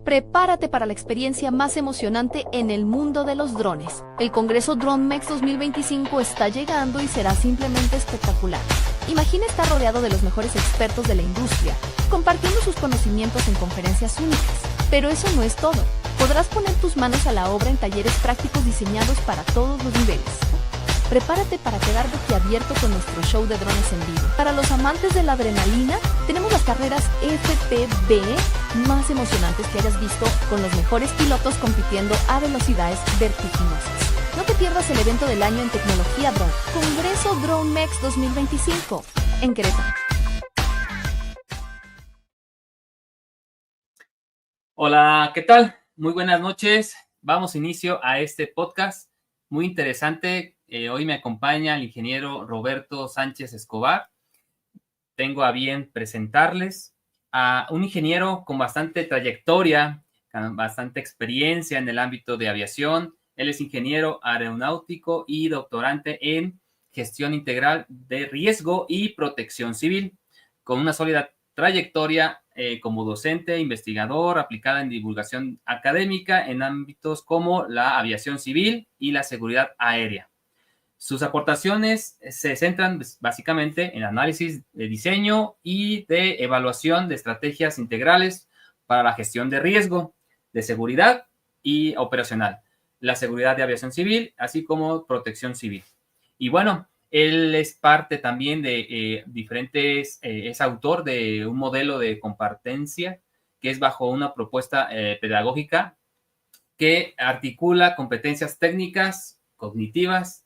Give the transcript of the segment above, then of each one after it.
Prepárate para la experiencia más emocionante en el mundo de los drones. El Congreso DroneMex 2025 está llegando y será simplemente espectacular. Imagina estar rodeado de los mejores expertos de la industria, compartiendo sus conocimientos en conferencias únicas. Pero eso no es todo. Podrás poner tus manos a la obra en talleres prácticos diseñados para todos los niveles. Prepárate para quedar boquiabierto con nuestro show de drones en vivo. Para los amantes de la adrenalina, tenemos las carreras FPV más emocionantes que hayas visto, con los mejores pilotos compitiendo a velocidades vertiginosas. No te pierdas el evento del año en tecnología drone, Congreso DroneMex 2025, en Querétaro. Hola, ¿qué tal? Muy buenas noches. Vamos inicio a este podcast muy interesante. Hoy me acompaña el ingeniero Roberto Sánchez Escobar. Tengo a bien presentarles a un ingeniero con bastante trayectoria, con bastante experiencia en el ámbito de aviación. Él es ingeniero aeronáutico y doctorante en gestión integral de riesgo y protección civil, con una sólida trayectoria como docente, investigador, aplicada en divulgación académica en ámbitos como la aviación civil y la seguridad aérea. Sus aportaciones se centran básicamente en análisis de diseño y de evaluación de estrategias integrales para la gestión de riesgo, de seguridad y operacional, la seguridad de aviación civil, así como protección civil. Y bueno, él es parte también de es autor de un modelo de competencia que es bajo una propuesta pedagógica que articula competencias técnicas, cognitivas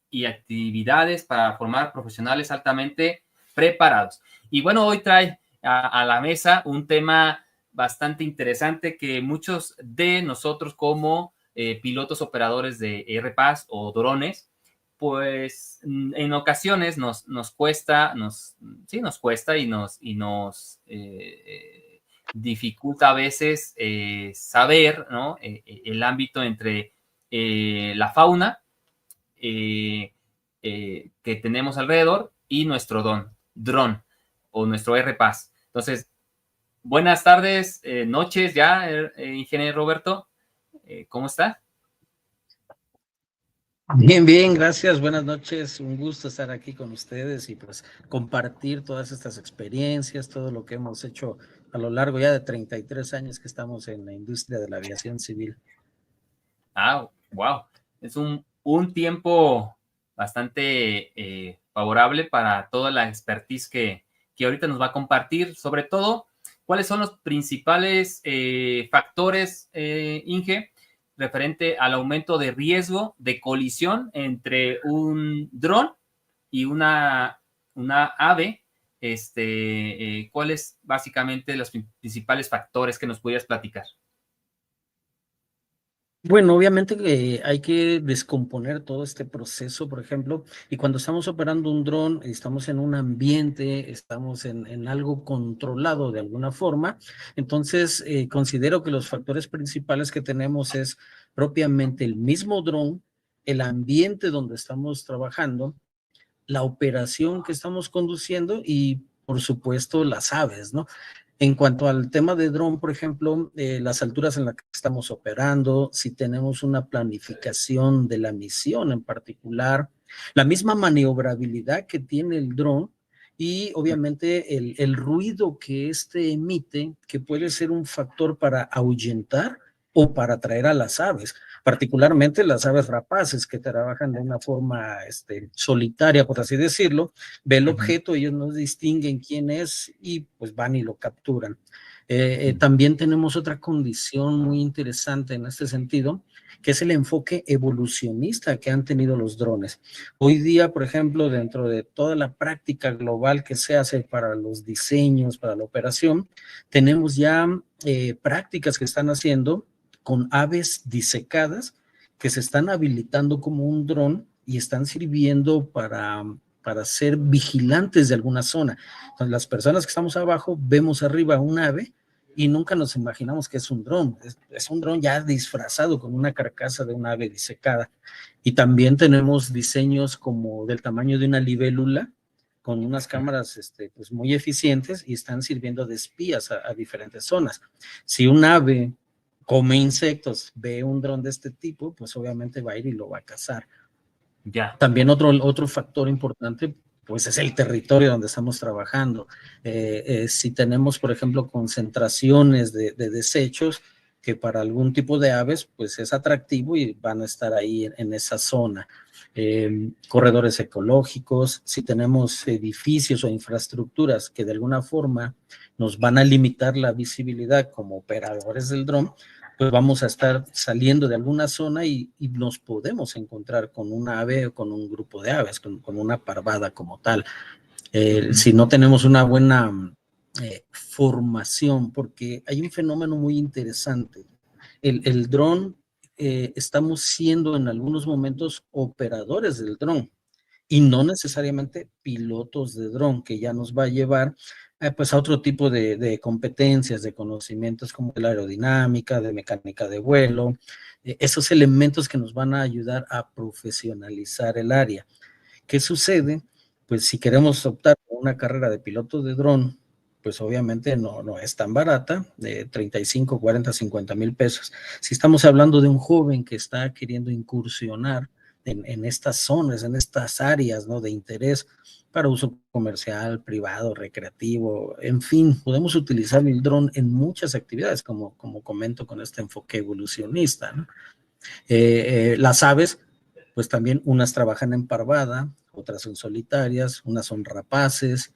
y actividades para formar profesionales altamente preparados. Y bueno, hoy trae a la mesa un tema bastante interesante que muchos de nosotros como pilotos operadores de RPAS o drones, pues en ocasiones nos cuesta, sí, nos cuesta y nos dificulta a veces saber, ¿no? El ámbito entre la fauna que tenemos alrededor y nuestro dron o nuestro RPAS. Entonces, buenas tardes, noches ya, ingeniero Roberto. ¿Cómo está? Bien, bien, gracias. Buenas noches. Un gusto estar aquí con ustedes y pues compartir todas estas experiencias, todo lo que hemos hecho a lo largo ya de 33 años que estamos en la industria de la aviación civil. Ah, wow. Es un tiempo bastante favorable para toda la expertise que ahorita nos va a compartir. Sobre todo, ¿cuáles son los principales factores, Inge, referente al aumento de riesgo de colisión entre un dron y una ave? ¿Cuáles básicamente los principales factores que nos pudieras platicar? Bueno, obviamente que hay que descomponer todo este proceso, por ejemplo, y cuando estamos operando un dron, estamos en un ambiente, estamos en algo controlado de alguna forma, entonces considero que los factores principales que tenemos es propiamente el mismo dron, el ambiente donde estamos trabajando, la operación que estamos conduciendo y, por supuesto, las aves, ¿no? En cuanto al tema de dron, por ejemplo, las alturas en las que estamos operando, si tenemos una planificación de la misión en particular, la misma maniobrabilidad que tiene el dron y obviamente el ruido que éste emite, que puede ser un factor para ahuyentar o para atraer a las aves, particularmente las aves rapaces que trabajan de una forma solitaria, por así decirlo, ve el objeto, ellos no distinguen quién es y pues van y lo capturan. También tenemos otra condición muy interesante en este sentido, que es el enfoque evolucionista que han tenido los drones. Hoy día, por ejemplo, dentro de toda la práctica global que se hace para los diseños, para la operación, tenemos ya prácticas que están haciendo con aves disecadas que se están habilitando como un dron y están sirviendo para ser vigilantes de alguna zona. Entonces, las personas que estamos abajo vemos arriba un ave y nunca nos imaginamos que es un dron. Es un dron ya disfrazado con una carcasa de un ave disecada. Y también tenemos diseños como del tamaño de una libélula, con unas cámaras pues muy eficientes y están sirviendo de espías a diferentes zonas. Si un ave come insectos, ve un dron de este tipo, pues obviamente va a ir y lo va a cazar. Ya. También otro factor importante, pues es el territorio donde estamos trabajando. Si tenemos, por ejemplo, concentraciones de desechos, que para algún tipo de aves, pues es atractivo y van a estar ahí en esa zona. Corredores ecológicos, si tenemos edificios o infraestructuras que de alguna forma nos van a limitar la visibilidad como operadores del dron, pues vamos a estar saliendo de alguna zona y nos podemos encontrar con un ave o con un grupo de aves, con una parvada como tal. Si no tenemos una buena formación, porque hay un fenómeno muy interesante. El dron, estamos siendo en algunos momentos operadores del dron y no necesariamente pilotos de dron, que ya nos va a llevar pues a otro tipo de competencias, de conocimientos como de la aerodinámica, de mecánica de vuelo, esos elementos que nos van a ayudar a profesionalizar el área. ¿Qué sucede? Pues si queremos optar por una carrera de piloto de dron, pues obviamente no es tan barata, de 35, 40, 50 mil pesos. Si estamos hablando de un joven que está queriendo incursionar en estas zonas, en estas áreas, ¿no?, de interés para uso comercial, privado, recreativo, en fin, podemos utilizar el dron en muchas actividades, como comento con este enfoque evolucionista, ¿no? Las aves, pues también unas trabajan en parvada, otras son solitarias, unas son rapaces,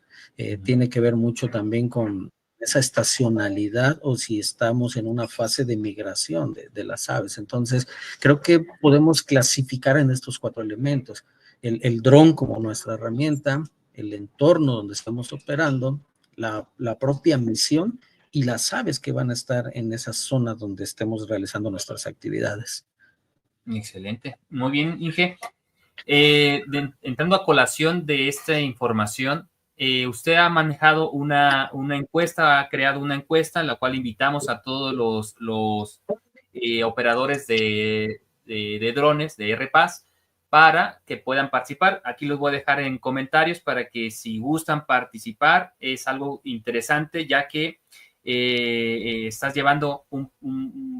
tiene que ver mucho también con esa estacionalidad o si estamos en una fase de migración de las aves. Entonces, creo que podemos clasificar en estos 4 elementos: el dron como nuestra herramienta, el entorno donde estamos operando, la propia misión y las aves que van a estar en esas zonas donde estemos realizando nuestras actividades. Excelente. Muy bien, Inge. Entrando a colación de esta información, usted ha manejado una encuesta, ha creado una encuesta en la cual invitamos a todos los operadores de drones, de RPAS, para que puedan participar. Aquí los voy a dejar en comentarios para que si gustan participar, es algo interesante, ya que estás llevando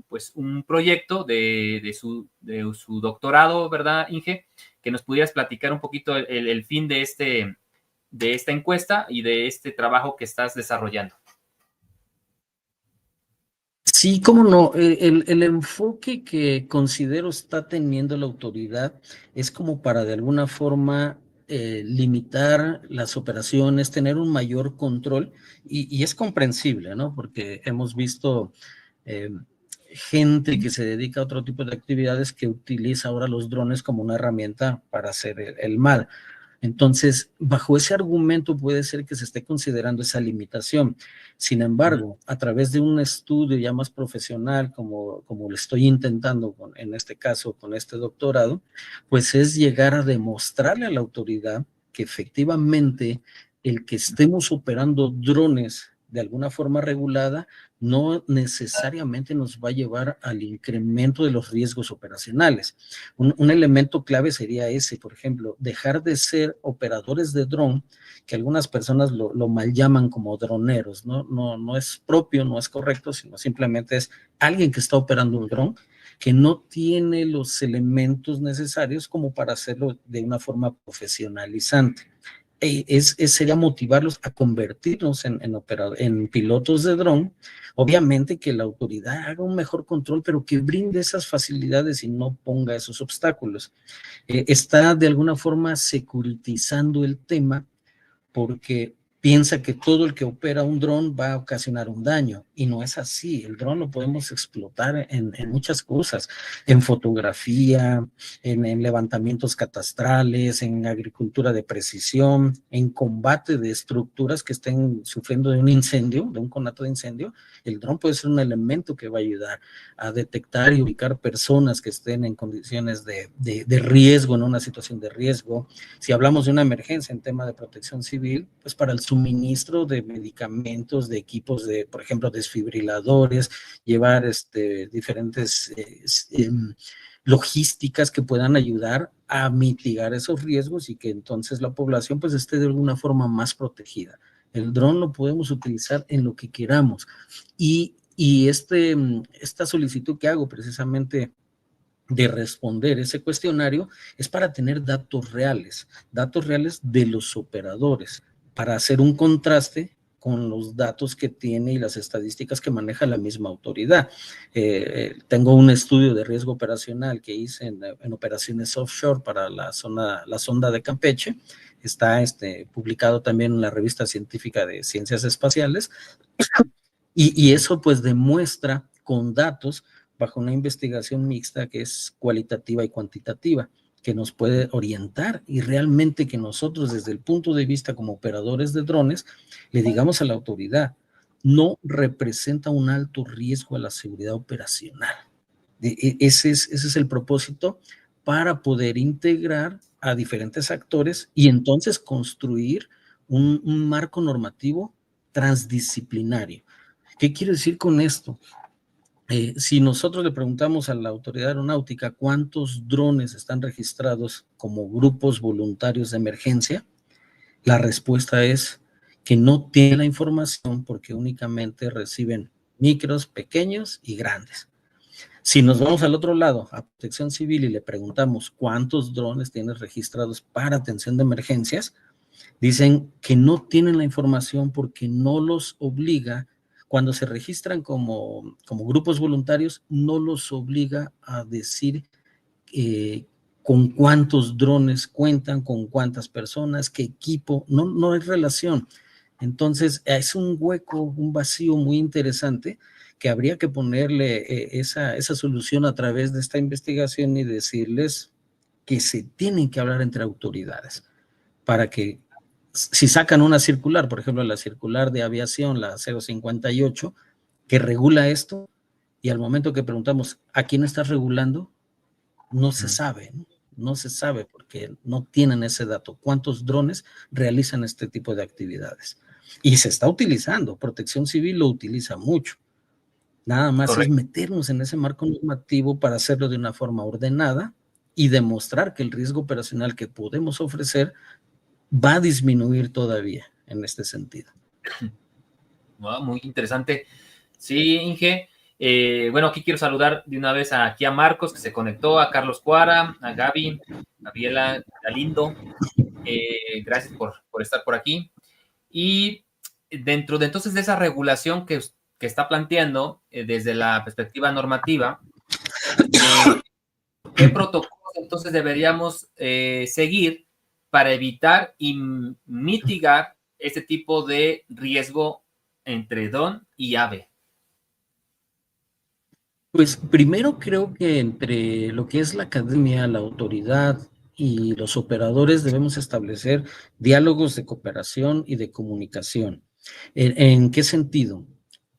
pues un proyecto de su doctorado, ¿verdad, Inge? Que nos pudieras platicar un poquito el fin de esta encuesta y de este trabajo que estás desarrollando. Sí, cómo no. El enfoque que considero está teniendo la autoridad es como para de alguna forma limitar las operaciones, tener un mayor control, y es comprensible, ¿no? Porque hemos visto gente que se dedica a otro tipo de actividades que utiliza ahora los drones como una herramienta para hacer el mal. Entonces, bajo ese argumento puede ser que se esté considerando esa limitación. Sin embargo, a través de un estudio ya más profesional, como lo estoy intentando en este caso con este doctorado, pues es llegar a demostrarle a la autoridad que efectivamente el que estemos operando drones de alguna forma regulada no necesariamente nos va a llevar al incremento de los riesgos operacionales. Un elemento clave sería ese, por ejemplo, dejar de ser operadores de dron, que algunas personas lo mal llaman como droneros, ¿no? No es propio, no es correcto, sino simplemente es alguien que está operando un dron que no tiene los elementos necesarios como para hacerlo de una forma profesionalizante. Sería motivarlos a convertirnos en pilotos de dron. Obviamente que la autoridad haga un mejor control, pero que brinde esas facilidades y no ponga esos obstáculos. Está de alguna forma securitizando el tema porque piensa que todo el que opera un dron va a ocasionar un daño, y no es así. El dron lo podemos explotar en muchas cosas, en fotografía, en levantamientos catastrales, en agricultura de precisión, en combate de estructuras que estén sufriendo de un incendio, de un conato de incendio. El dron puede ser un elemento que va a ayudar a detectar y ubicar personas que estén en condiciones de riesgo, en una situación de riesgo. Si hablamos de una emergencia en tema de protección civil, pues para el suministro de medicamentos, de equipos de, por ejemplo, desfibriladores, llevar diferentes logísticas que puedan ayudar a mitigar esos riesgos y que entonces la población pues esté de alguna forma más protegida. El dron lo podemos utilizar en lo que queramos y esta solicitud que hago precisamente de responder ese cuestionario es para tener datos reales de los operadores, para hacer un contraste con los datos que tiene y las estadísticas que maneja la misma autoridad. Tengo un estudio de riesgo operacional que hice en operaciones offshore para la sonda de Campeche. Está publicado también en la revista científica de ciencias espaciales y eso pues demuestra con datos bajo una investigación mixta que es cualitativa y cuantitativa, que nos puede orientar y realmente que nosotros desde el punto de vista como operadores de drones le digamos a la autoridad, no representa un alto riesgo a la seguridad operacional. Ese es el propósito para poder integrar a diferentes actores y entonces construir un marco normativo transdisciplinario. ¿Qué quiero decir con esto? Si nosotros le preguntamos a la autoridad aeronáutica cuántos drones están registrados como grupos voluntarios de emergencia, la respuesta es que no tiene la información porque únicamente reciben micros, pequeños y grandes. Si nos vamos al otro lado, a Protección Civil, y le preguntamos cuántos drones tienes registrados para atención de emergencias, dicen que no tienen la información porque no los obliga. Cuando se registran como grupos voluntarios, no los obliga a decir con cuántos drones cuentan, con cuántas personas, qué equipo, no hay relación. Entonces, es un hueco, un vacío muy interesante que habría que ponerle esa solución a través de esta investigación y decirles que se tienen que hablar entre autoridades para que si sacan una circular, por ejemplo, la circular de aviación, la 058, que regula esto, y al momento que preguntamos, ¿a quién estás regulando? No se sabe, no se sabe porque no tienen ese dato. ¿Cuántos drones realizan este tipo de actividades? Y se está utilizando, Protección Civil lo utiliza mucho. Nada más es meternos en ese marco normativo para hacerlo de una forma ordenada y demostrar que el riesgo operacional que podemos ofrecer va a disminuir todavía en este sentido. Wow, muy interesante. Sí, Inge. Bueno, aquí quiero saludar de una vez aquí a Marcos, que se conectó, a Carlos Cuara, a Gaby, Gabriela Galindo. Gracias por estar por aquí. Y dentro de entonces de esa regulación que está planteando desde la perspectiva normativa, ¿qué protocolos entonces deberíamos seguir para evitar y mitigar este tipo de riesgo entre dron y ave? Pues primero creo que entre lo que es la academia, la autoridad y los operadores debemos establecer diálogos de cooperación y de comunicación. ¿En qué sentido?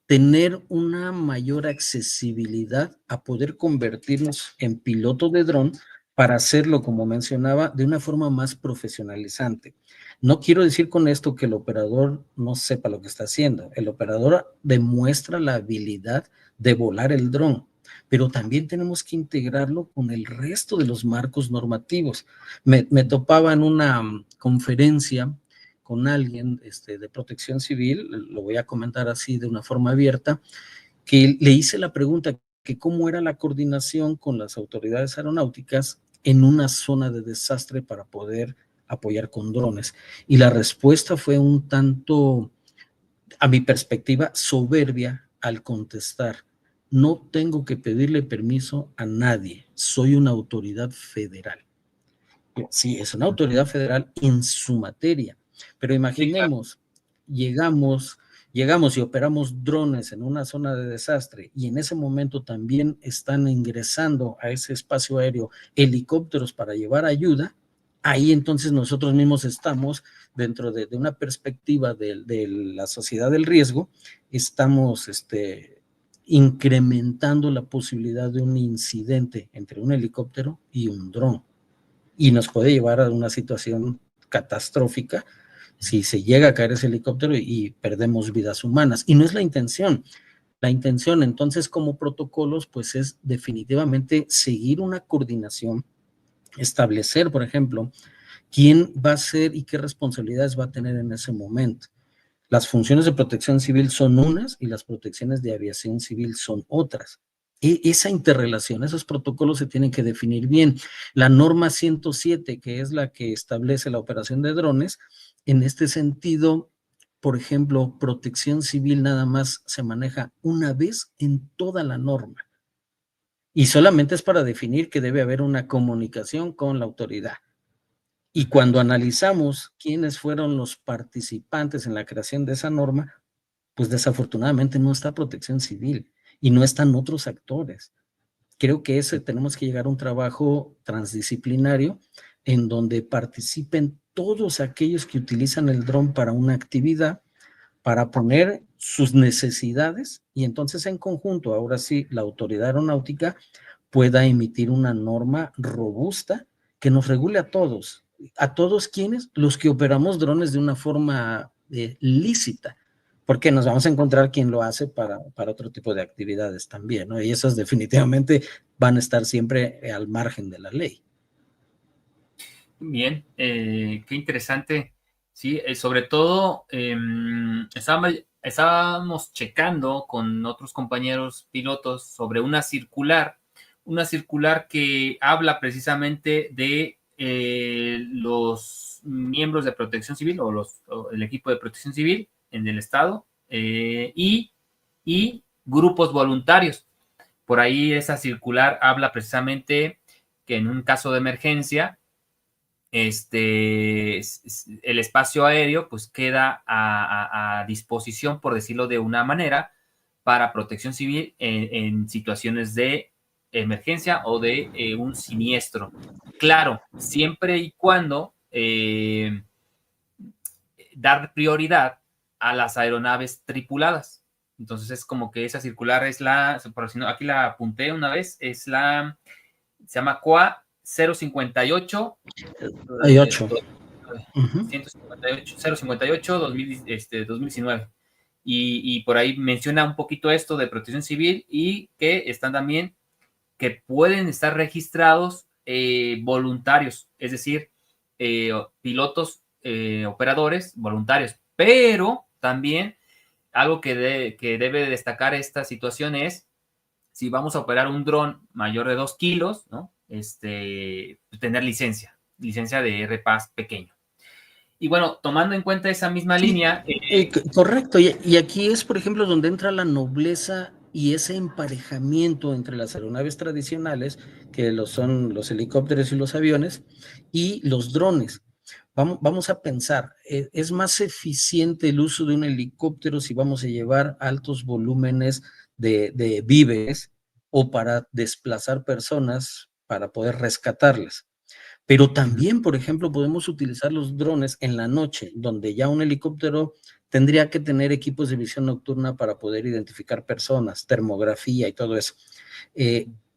Tener una mayor accesibilidad a poder convertirnos en piloto de dron para hacerlo, como mencionaba, de una forma más profesionalizante. No quiero decir con esto que el operador no sepa lo que está haciendo. El operador demuestra la habilidad de volar el dron, pero también tenemos que integrarlo con el resto de los marcos normativos. Me topaba en una conferencia con alguien de Protección Civil, lo voy a comentar así de una forma abierta, que le hice la pregunta que cómo era la coordinación con las autoridades aeronáuticas en una zona de desastre para poder apoyar con drones. Y la respuesta fue un tanto, a mi perspectiva, soberbia al contestar. No tengo que pedirle permiso a nadie, soy una autoridad federal. Sí, es una autoridad federal en su materia, pero imaginemos, sí, claro. Llegamos y operamos drones en una zona de desastre y en ese momento también están ingresando a ese espacio aéreo helicópteros para llevar ayuda. Ahí entonces nosotros mismos estamos dentro de una perspectiva de la sociedad del riesgo, estamos incrementando la posibilidad de un incidente entre un helicóptero y un dron y nos puede llevar a una situación catastrófica si se llega a caer ese helicóptero y perdemos vidas humanas. Y no es la intención. la intención. Entonces, como protocolos, pues es definitivamente seguir una coordinación, establecer, por ejemplo, quién va a ser y qué responsabilidades va a tener en ese momento. Las funciones de protección civil son unas y las protecciones de aviación civil son otras. Esa interrelación, esos protocolos se tienen que definir bien. La norma 107, que es la que establece la operación de drones, en este sentido, por ejemplo, protección civil nada más se maneja una vez en toda la norma. Y solamente es para definir que debe haber una comunicación con la autoridad. Y cuando analizamos quiénes fueron los participantes en la creación de esa norma, pues desafortunadamente no está Protección Civil y no están otros actores. Creo que tenemos que llegar a un trabajo transdisciplinario en donde participen todos aquellos que utilizan el dron para una actividad, para poner sus necesidades y entonces en conjunto, ahora sí, la autoridad aeronáutica pueda emitir una norma robusta que nos regule a todos. ¿A todos quiénes? Los que operamos drones de una forma lícita, porque nos vamos a encontrar quien lo hace para otro tipo de actividades también, ¿no? Y esas definitivamente van a estar siempre al margen de la ley. Bien, qué interesante. Sí, sobre todo estábamos checando con otros compañeros pilotos sobre una circular que habla precisamente de los miembros de Protección Civil o el equipo de Protección Civil en el estado y grupos voluntarios. Por ahí esa circular habla precisamente que en un caso de emergencia, el espacio aéreo pues queda a disposición, por decirlo de una manera, para protección civil en situaciones de emergencia o de un siniestro. Claro, siempre y cuando dar prioridad a las aeronaves tripuladas. Entonces es como que esa circular es aquí la apunté una vez, se llama COA 058 058 2019. Y por ahí menciona un poquito esto de protección civil y que están también, que pueden estar registrados voluntarios, es decir, pilotos, operadores voluntarios, pero también algo que debe destacar esta situación es si vamos a operar un dron mayor de 2 kilos, ¿no? Tener licencia de RPAS pequeño. Y bueno, tomando en cuenta esa misma línea. Correcto, y aquí es, por ejemplo, donde entra la nobleza y ese emparejamiento entre las aeronaves tradicionales, que son los helicópteros y los aviones, y los drones. Vamos a pensar, ¿es más eficiente el uso de un helicóptero si vamos a llevar altos volúmenes de víveres o para desplazar personas para poder rescatarlas? Pero también, por ejemplo, podemos utilizar los drones en la noche, donde ya un helicóptero tendría que tener equipos de visión nocturna para poder identificar personas, termografía y todo eso.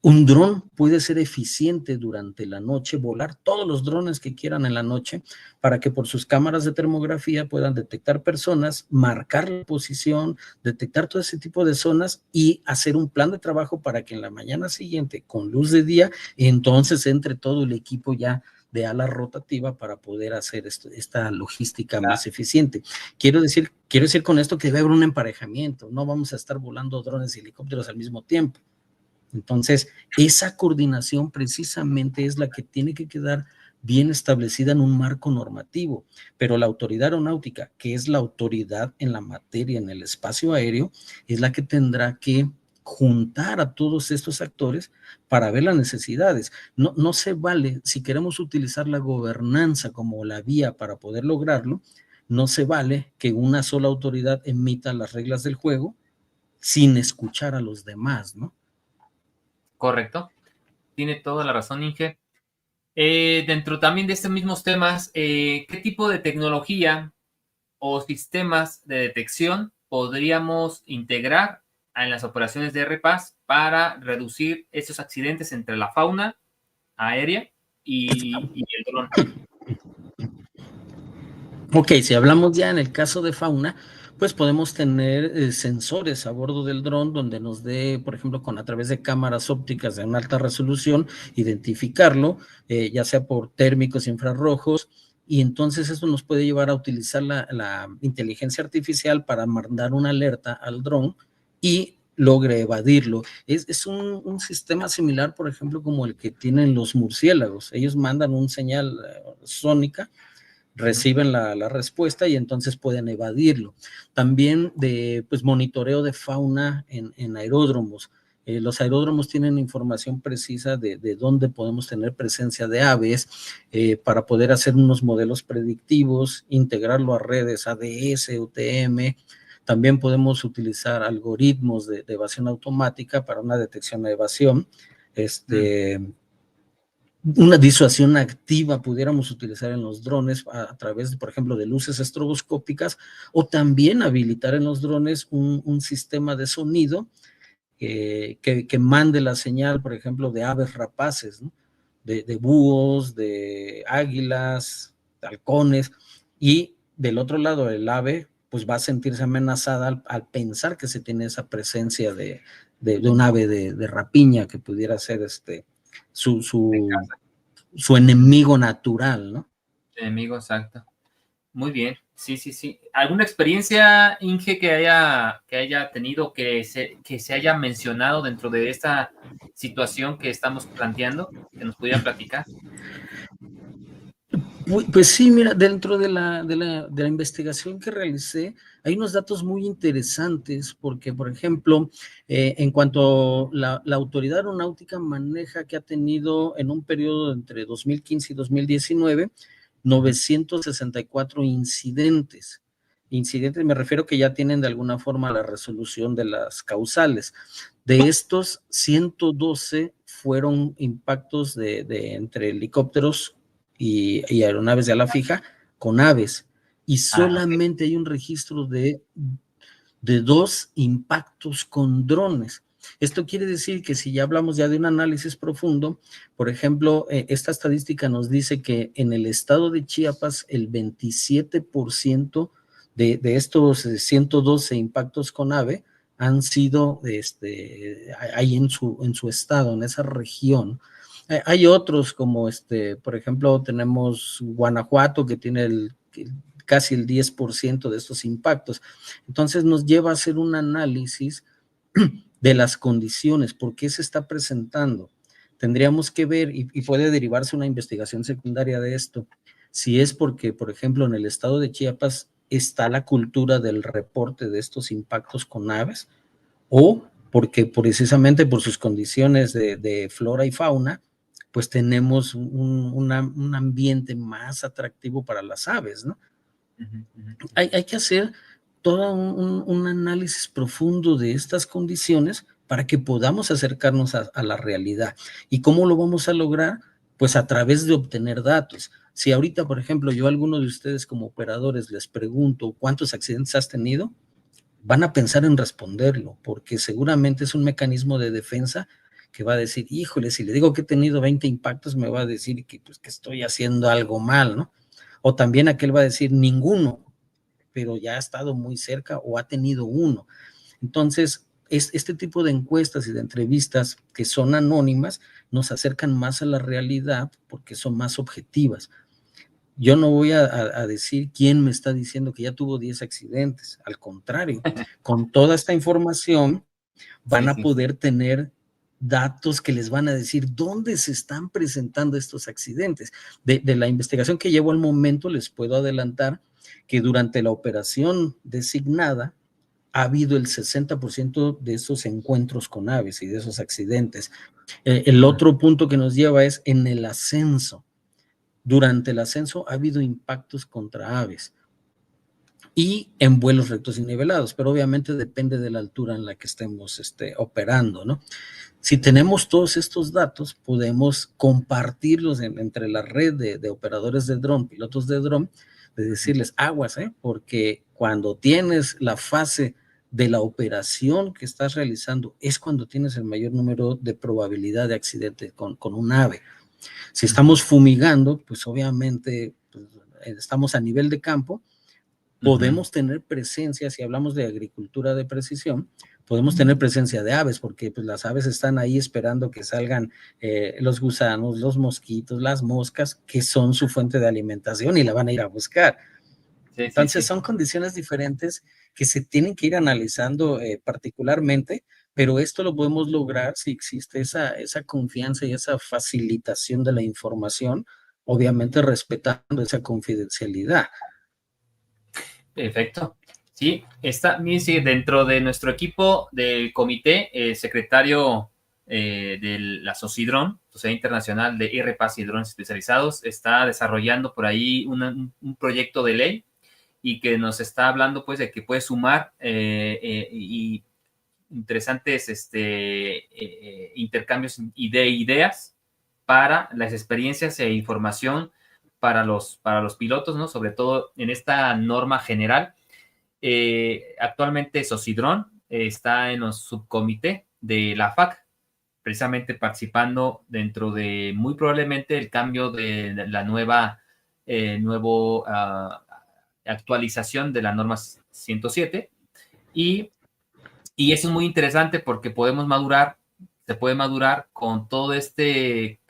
Un dron puede ser eficiente durante la noche, volar todos los drones que quieran en la noche para que por sus cámaras de termografía puedan detectar personas, marcar la posición, detectar todo ese tipo de zonas y hacer un plan de trabajo para que en la mañana siguiente, con luz de día, entonces entre todo el equipo ya de ala rotativa para poder hacer esta logística más eficiente. Quiero decir con esto que debe haber un emparejamiento, no vamos a estar volando drones y helicópteros al mismo tiempo. Entonces, esa coordinación precisamente es la que tiene que quedar bien establecida en un marco normativo, pero la autoridad aeronáutica, que es la autoridad en la materia, en el espacio aéreo, es la que tendrá que juntar a todos estos actores para ver las necesidades. No se vale, si queremos utilizar la gobernanza como la vía para poder lograrlo, no se vale que una sola autoridad emita las reglas del juego sin escuchar a los demás, ¿no? Correcto. Tiene toda la razón, Inge. Dentro también de estos mismos temas, ¿qué tipo de tecnología o sistemas de detección podríamos integrar en las operaciones de RPAS para reducir esos accidentes entre la fauna aérea y el dron? Ok, si hablamos ya en el caso de fauna, Pues podemos tener sensores a bordo del dron donde nos dé, por ejemplo, a través de cámaras ópticas de una alta resolución, identificarlo, ya sea por térmicos, infrarrojos, y entonces esto nos puede llevar a utilizar la inteligencia artificial para mandar una alerta al dron y logre evadirlo. Es un sistema similar, por ejemplo, como el que tienen los murciélagos. Ellos mandan un señal sónica, reciben la respuesta y entonces pueden evadirlo. También de pues, monitoreo de fauna en aeródromos. Los aeródromos tienen información precisa de dónde podemos tener presencia de aves para poder hacer unos modelos predictivos, integrarlo a redes ADS, UTM. También podemos utilizar algoritmos de evasión automática para una detección de evasión. Una disuasión activa pudiéramos utilizar en los drones a través, por ejemplo, de luces estroboscópicas, o también habilitar en los drones un sistema de sonido que mande la señal, por ejemplo, de aves rapaces, ¿no? de búhos, de águilas, de halcones, y del otro lado el ave pues va a sentirse amenazada al pensar que se tiene esa presencia de un ave de rapiña que pudiera ser su enemigo natural, ¿no? Enemigo, exacto. Muy bien, sí, sí, sí. ¿Alguna experiencia, Inge, que haya tenido, que se haya mencionado dentro de esta situación que estamos planteando, que nos pudiera platicar? Pues sí, mira, dentro de la investigación que realicé, hay unos datos muy interesantes, porque, por ejemplo, en cuanto la Autoridad Aeronáutica maneja que ha tenido en un periodo entre 2015 y 2019, 964 incidentes. Incidentes, me refiero que ya tienen de alguna forma la resolución de las causales. De estos, 112 fueron impactos de entre helicópteros y aeronaves de ala fija con aves, y solamente hay un registro de 2 impactos con drones. Esto quiere decir que si ya hablamos ya de un análisis profundo, por ejemplo, esta estadística nos dice que en el estado de Chiapas el 27% de estos 112 impactos con ave han sido ahí en su estado, en esa región. Hay otros como por ejemplo, tenemos Guanajuato que tiene casi el 10% de estos impactos. Entonces nos lleva a hacer un análisis de las condiciones, por qué se está presentando. Tendríamos que ver, y puede derivarse una investigación secundaria de esto, si es porque, por ejemplo, en el estado de Chiapas está la cultura del reporte de estos impactos con aves, o porque precisamente por sus condiciones de flora y fauna, pues tenemos un ambiente más atractivo para las aves, ¿no? Hay que hacer todo un análisis profundo de estas condiciones para que podamos acercarnos a la realidad. ¿Y cómo lo vamos a lograr? Pues a través de obtener datos. Si ahorita, por ejemplo, yo a alguno de ustedes como operadores les pregunto ¿cuántos accidentes has tenido? Van a pensar en responderlo, porque seguramente es un mecanismo de defensa que va a decir, híjole, si le digo que he tenido 20 impactos, me va a decir que, pues, que estoy haciendo algo mal, ¿no? O también aquel va a decir ninguno, pero ya ha estado muy cerca o ha tenido uno. Entonces, este tipo de encuestas y de entrevistas que son anónimas nos acercan más a la realidad porque son más objetivas. Yo no voy a decir quién me está diciendo que ya tuvo 10 accidentes, al contrario, con toda esta información van a poder tener datos que les van a decir dónde se están presentando estos accidentes. De la investigación que llevo al momento, les puedo adelantar que durante la operación designada ha habido el 60% de esos encuentros con aves y de esos accidentes. El otro punto que nos lleva es en el ascenso. Durante el ascenso ha habido impactos contra aves y en vuelos rectos y nivelados, pero obviamente depende de la altura en la que estemos operando, ¿no? Si tenemos todos estos datos, podemos compartirlos entre la red de operadores de dron, pilotos de dron, de decirles aguas, porque cuando tienes la fase de la operación que estás realizando, es cuando tienes el mayor número de probabilidad de accidente con un ave. Si estamos fumigando, pues obviamente pues, estamos a nivel de campo, podemos tener presencia, si hablamos de agricultura de precisión, podemos tener presencia de aves, porque pues, las aves están ahí esperando que salgan los gusanos, los mosquitos, las moscas, que son su fuente de alimentación y la van a ir a buscar. Sí, Entonces sí. son condiciones diferentes que se tienen que ir analizando particularmente, pero esto lo podemos lograr si existe esa confianza y esa facilitación de la información, obviamente respetando esa confidencialidad. Perfecto. Sí, sí, dentro de nuestro equipo del comité, el secretario de la SOCIDRON, Sociedad Internacional de RPAS y Drones Especializados, está desarrollando por ahí un proyecto de ley y que nos está hablando pues de que puede sumar y interesantes intercambios de ideas para las experiencias e información para los pilotos, ¿no? Sobre todo en esta norma general. Actualmente SOCIDRON está en los subcomité de la FAC, precisamente participando dentro de muy probablemente el cambio de la actualización de la norma 107 y eso es muy interesante porque se puede madurar con todo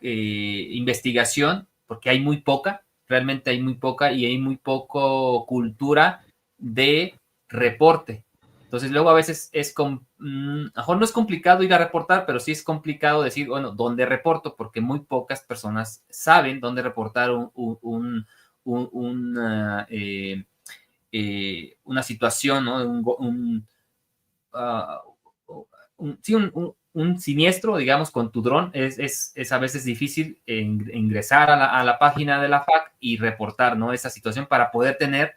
investigación, porque hay muy poca, realmente hay muy poca y hay muy poco cultura de reporte. Entonces luego a veces a lo mejor no es complicado ir a reportar, pero sí es complicado decir, bueno, ¿dónde reporto? Porque muy pocas personas saben dónde reportar una situación, ¿no? Un siniestro, digamos, con tu dron, es a veces difícil ingresar a la página de la FAC y reportar, ¿no? Esa situación para poder tener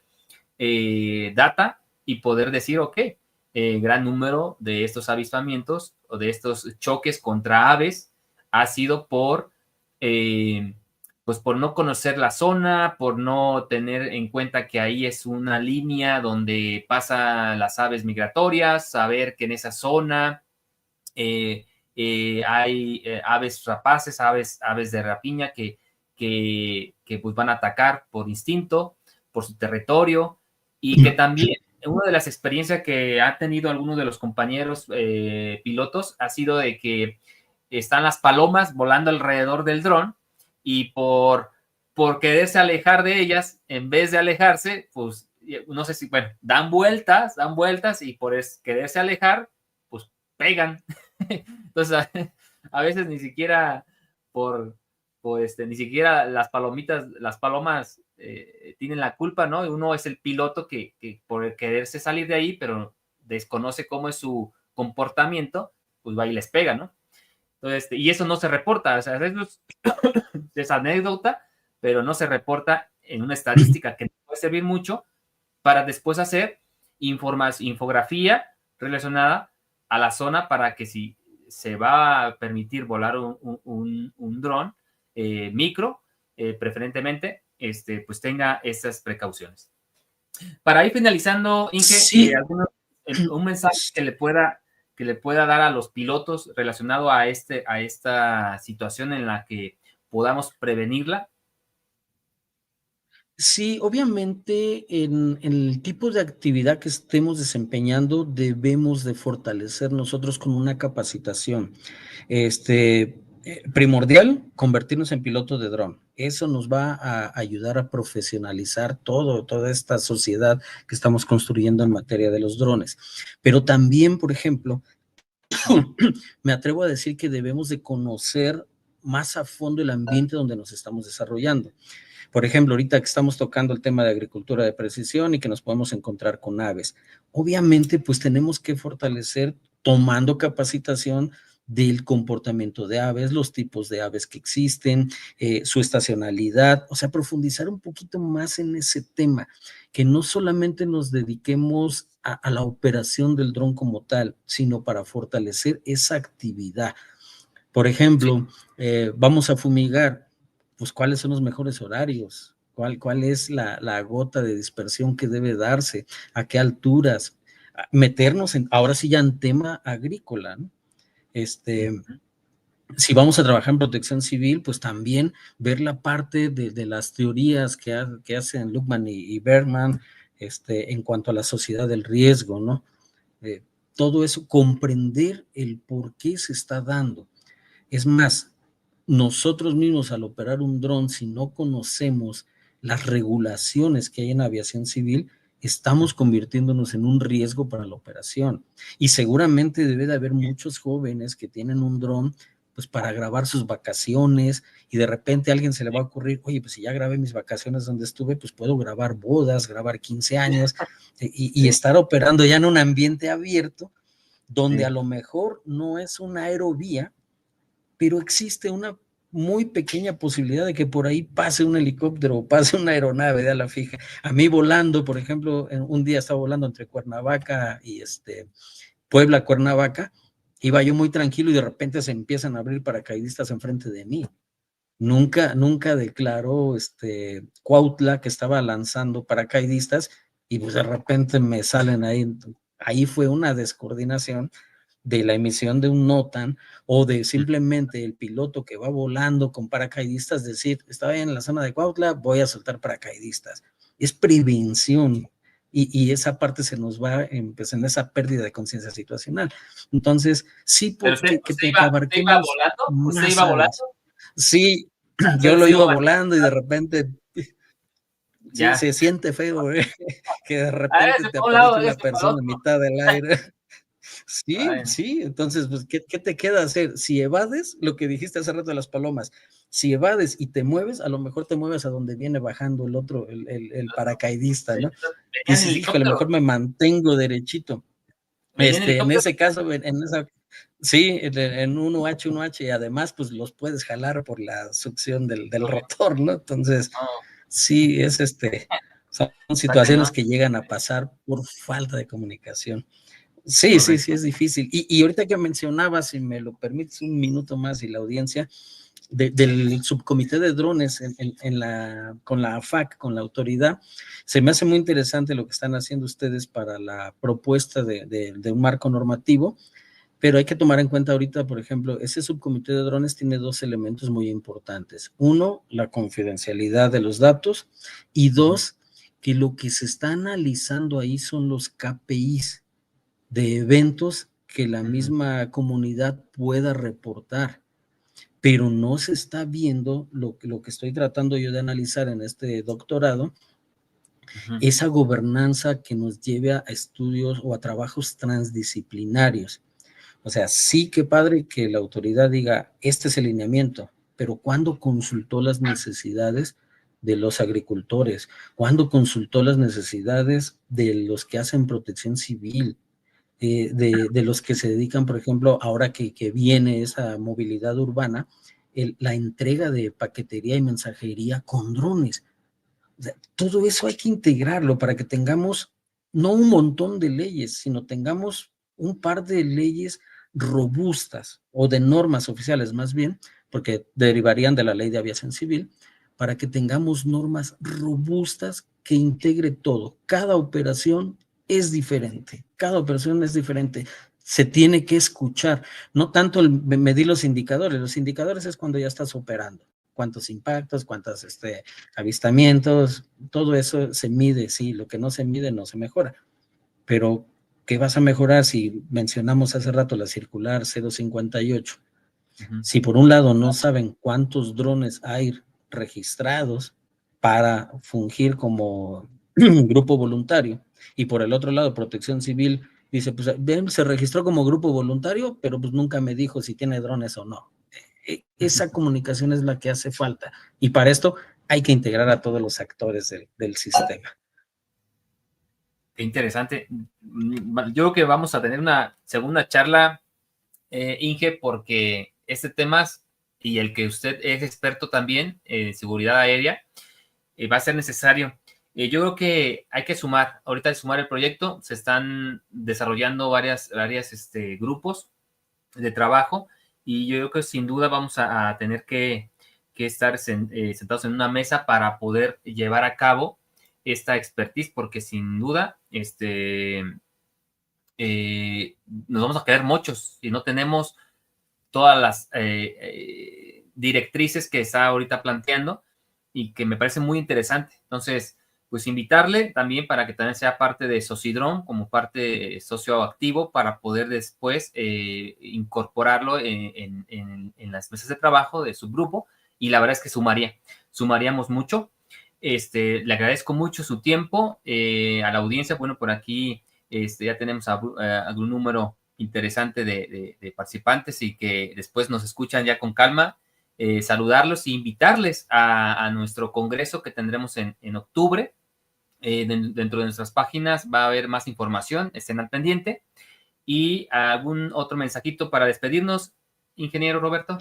data y poder decir, ok, gran número de estos avistamientos o de estos choques contra aves ha sido pues por no conocer la zona, por no tener en cuenta que ahí es una línea donde pasan las aves migratorias, saber que en esa zona hay aves rapaces, aves de rapiña que pues van a atacar por instinto, por su territorio, y que también una de las experiencias que han tenido algunos de los compañeros pilotos ha sido de que están las palomas volando alrededor del dron y por quererse alejar de ellas, en vez de alejarse, pues no sé si, bueno, dan vueltas y por quererse alejar, pues pegan. Entonces, a veces ni siquiera ni siquiera las palomas tienen la culpa, ¿no? Uno es el piloto que por quererse salir de ahí, pero desconoce cómo es su comportamiento, pues va y les pega, ¿no? Entonces, y eso no se reporta, o sea, es anécdota, pero no se reporta en una estadística que puede servir mucho para después hacer infografía relacionada a la zona para que si se va a permitir volar un dron micro, preferentemente, pues tenga esas precauciones. Para ir finalizando, Inge, Sí. un mensaje que le pueda dar a los pilotos relacionado a esta situación en la que podamos prevenirla. Sí, obviamente en el tipo de actividad que estemos desempeñando debemos de fortalecer nosotros con una capacitación. Primordial, convertirnos en piloto de dron. Eso nos va a ayudar a profesionalizar toda esta sociedad que estamos construyendo en materia de los drones. Pero también, por ejemplo, me atrevo a decir que debemos de conocer más a fondo el ambiente donde nos estamos desarrollando. Por ejemplo, ahorita que estamos tocando el tema de agricultura de precisión y que nos podemos encontrar con aves, obviamente pues tenemos que fortalecer tomando capacitación del comportamiento de aves, los tipos de aves que existen, su estacionalidad, o sea, profundizar un poquito más en ese tema, que no solamente nos dediquemos a la operación del dron como tal, sino para fortalecer esa actividad. Por ejemplo, vamos a fumigar, pues cuáles son los mejores horarios, cuál es la gota de dispersión que debe darse, a qué alturas, meternos ahora sí ya en tema agrícola, ¿no? Si vamos a trabajar en protección civil, pues también ver la parte de las teorías que hacen Luckman y Bergman, en cuanto a la sociedad del riesgo, ¿no? Eh, Todo eso, comprender el por qué se está dando. Es más, nosotros mismos al operar un dron, si no conocemos las regulaciones que hay en aviación civil, estamos convirtiéndonos en un riesgo para la operación. Y seguramente debe de haber muchos jóvenes que tienen un dron pues para grabar sus vacaciones y de repente a alguien se le va a ocurrir, oye, pues si ya grabé mis vacaciones donde estuve, pues puedo grabar bodas, grabar 15 años y estar operando ya en un ambiente abierto donde a lo mejor no es una aerovía, pero existe una muy pequeña posibilidad de que por ahí pase un helicóptero o pase una aeronave de ala fija. A mí volando, por ejemplo, un día estaba volando entre Cuernavaca y Puebla, Cuernavaca, iba yo muy tranquilo y de repente se empiezan a abrir paracaidistas enfrente de mí. Nunca declaró Cuautla que estaba lanzando paracaidistas y pues de repente me salen ahí. Ahí fue una descoordinación de la emisión de un NOTAM o de simplemente el piloto que va volando con paracaidistas decir, estaba en la zona de Cuautla, voy a soltar paracaidistas. Es prevención y esa parte se nos va en esa pérdida de conciencia situacional. Entonces, sí, Pero que usted iba abarquemos volando, usted más iba volando. áreas. Sí, yo Entonces, lo sí, iba volando y de repente sí, ya. se siente feo, que de Ah, repente ese te para un lado, aparezca una ese para el persona otro. a mitad del aire. Sí, Ay, no. sí, entonces, pues, ¿qué te queda hacer? Si evades, lo que dijiste hace rato de las palomas, si evades y te mueves, a lo mejor te mueves a donde viene bajando el otro, el paracaidista, ¿no? Venía en Dices, híjole, helicóptero. mejor me mantengo derechito. Venía en En helicóptero. ese caso, en esa, sí, en 1H, y además, pues los puedes jalar por la succión del rotor, ¿no? Entonces, No, sí, son está cañón. situaciones que llegan a pasar por falta de comunicación. Sí, sí, sí, Correcto. es difícil. Y ahorita que mencionabas, si me lo permites un minuto más y la audiencia, del subcomité de drones con la AFAC, con la autoridad, se me hace muy interesante lo que están haciendo ustedes para la propuesta de un marco normativo, pero hay que tomar en cuenta ahorita, por ejemplo, ese subcomité de drones tiene dos elementos muy importantes. Uno, la confidencialidad de los datos y dos, que lo que se está analizando ahí son los KPIs de eventos que la misma comunidad pueda reportar, pero no se está viendo lo que estoy tratando yo de analizar en este doctorado, esa gobernanza que nos lleve a estudios o a trabajos transdisciplinarios. O sea, sí que padre que la autoridad diga, este es el lineamiento, pero ¿cuándo consultó las necesidades de los agricultores? ¿Cuándo consultó las necesidades de los que hacen protección civil? De los que se dedican, por ejemplo, ahora que viene esa movilidad urbana, la entrega de paquetería y mensajería con drones. O sea, todo eso hay que integrarlo para que tengamos no un montón de leyes, sino tengamos un par de leyes robustas o de normas oficiales más bien, porque derivarían de la ley de aviación civil, para que tengamos normas robustas que integre todo. Cada operación es diferente, cada operación es diferente. Se tiene que escuchar, no tanto medir los indicadores es cuando ya estás operando, cuántos impactos, cuántos avistamientos, todo eso se mide, sí, lo que no se mide no se mejora, pero ¿qué vas a mejorar si mencionamos hace rato la circular 058? Si por un lado no saben cuántos drones hay registrados para fungir como grupo voluntario y por el otro lado Protección Civil dice, pues ven, se registró como grupo voluntario, pero pues nunca me dijo si tiene drones o no. Esa comunicación es la que hace falta y para esto hay que integrar a todos los actores del sistema. Qué interesante. Yo creo que vamos a tener una segunda charla, Inge, porque este tema y el que usted es experto también en seguridad aérea va a ser necesario. Yo creo que hay que sumar, ahorita de sumar el proyecto, se están desarrollando varias grupos de trabajo y yo creo que sin duda vamos a tener que estar sentados en una mesa para poder llevar a cabo esta expertise, porque sin duda nos vamos a quedar muchos si no tenemos todas las directrices que está ahorita planteando y que me parece muy interesante. Entonces, pues invitarle también para que también sea parte de Socidrón, como parte socio activo, para poder después incorporarlo en las mesas de trabajo de su grupo, y la verdad es que sumaríamos mucho. Le agradezco mucho su tiempo a la audiencia. Bueno, por aquí ya tenemos algún número interesante de participantes y que después nos escuchan ya con calma. Saludarlos e invitarles a nuestro congreso que tendremos en octubre. Dentro de nuestras páginas va a haber más información, estén al pendiente. ¿Y algún otro mensajito para despedirnos, ingeniero Roberto?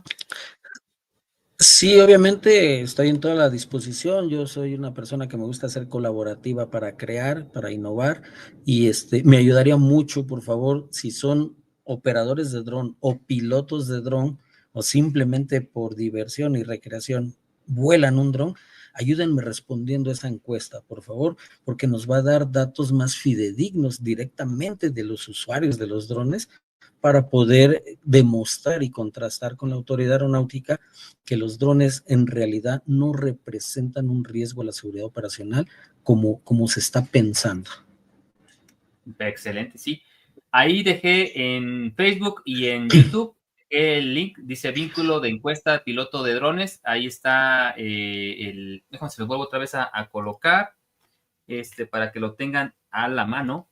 Sí, obviamente estoy en toda la disposición. Yo soy una persona que me gusta ser colaborativa para crear, para innovar, y me ayudaría mucho, por favor, si son operadores de dron o pilotos de dron, o simplemente por diversión y recreación vuelan un dron, ayúdenme respondiendo esa encuesta, por favor, porque nos va a dar datos más fidedignos directamente de los usuarios de los drones, para poder demostrar y contrastar con la autoridad aeronáutica que los drones en realidad no representan un riesgo a la seguridad operacional como se está pensando. Excelente, sí. Ahí dejé en Facebook y en YouTube el link, dice vínculo de encuesta piloto de drones. Ahí está déjame se lo vuelvo otra vez a colocar, para que lo tengan a la mano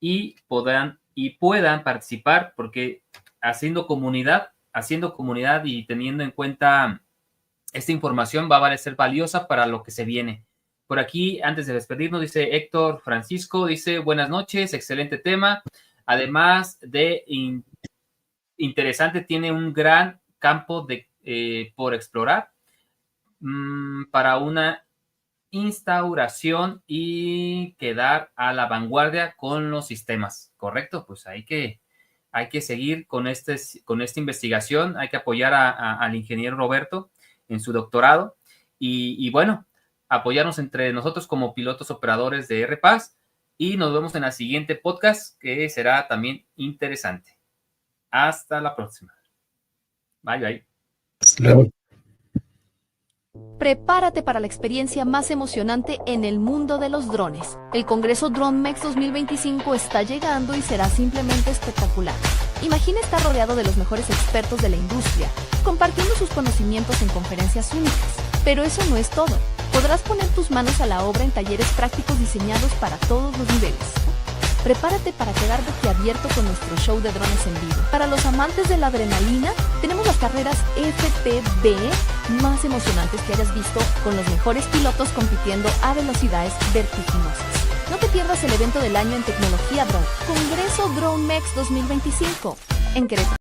y puedan participar, porque haciendo comunidad y teniendo en cuenta esta información va a ser valiosa para lo que se viene. Por aquí, antes de despedirnos, dice Héctor Francisco, dice, buenas noches, excelente tema. Además de interesante, tiene un gran campo por explorar para una instauración y quedar a la vanguardia con los sistemas, ¿correcto? Pues hay que seguir con esta investigación, hay que apoyar al ingeniero Roberto en su doctorado y bueno, apoyarnos entre nosotros como pilotos operadores de RPAS, y nos vemos en el siguiente podcast, que será también interesante. Hasta la próxima. Bye, bye. Luego. Prepárate para la experiencia más emocionante en el mundo de los drones. El Congreso DroneMex 2025 está llegando y será simplemente espectacular. Imagina estar rodeado de los mejores expertos de la industria, compartiendo sus conocimientos en conferencias únicas. Pero eso no es todo. Podrás poner tus manos a la obra en talleres prácticos diseñados para todos los niveles. Prepárate para quedar boquiabierto con nuestro show de drones en vivo. Para los amantes de la adrenalina, tenemos las carreras FPV más emocionantes que hayas visto, con los mejores pilotos compitiendo a velocidades vertiginosas. No te pierdas el evento del año en tecnología drone, Congreso DroneMex 2025, en Querétaro.